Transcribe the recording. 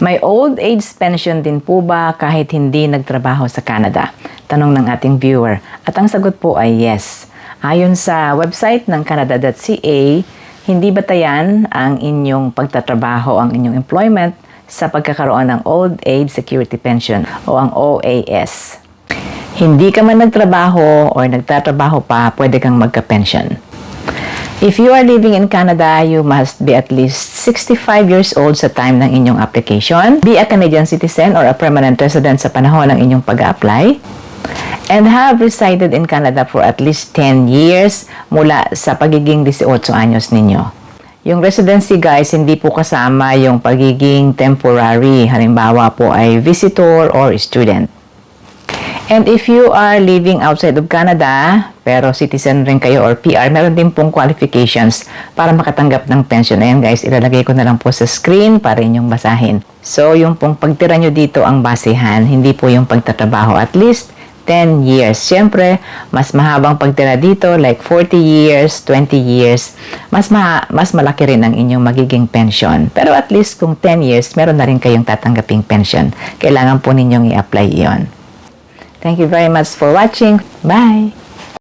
May old age pension din po ba kahit hindi nagtrabaho sa Canada? Tanong ng ating viewer. At ang sagot po ay yes. Ayon sa website ng canada.ca, hindi batayan ang inyong pagtatrabaho, ang inyong employment sa pagkakaroon ng Old Age Security Pension o ang OAS. Hindi ka man nagtrabaho or nagtatrabaho pa, pwede kang magka-pension. If you are living in Canada, you must be at least 65 years old sa time ng inyong application, be a Canadian citizen or a permanent resident sa panahon ng inyong pag-a-apply, and have resided in Canada for at least 10 years mula sa pagiging 18 anyos ninyo. Yung residency guys, hindi po kasama yung pagiging temporary. Halimbawa po ay visitor or student. And if you are living outside of Canada, pero citizen rin kayo or PR, meron din pong qualifications para makatanggap ng pension. Ayan guys, ilalagay ko na lang po sa screen para inyong basahin. So, yung pong pagtira nyo dito ang basehan, hindi po yung pagtatrabaho. At least 10 years. Siyempre, mas mahabang pagtira dito, like 40 years, 20 years, mas malaki rin ang inyong magiging pension. Pero at least kung 10 years, meron na rin kayong tatanggaping pension. Kailangan po ninyong i-apply iyon. Thank you very much for watching. Bye!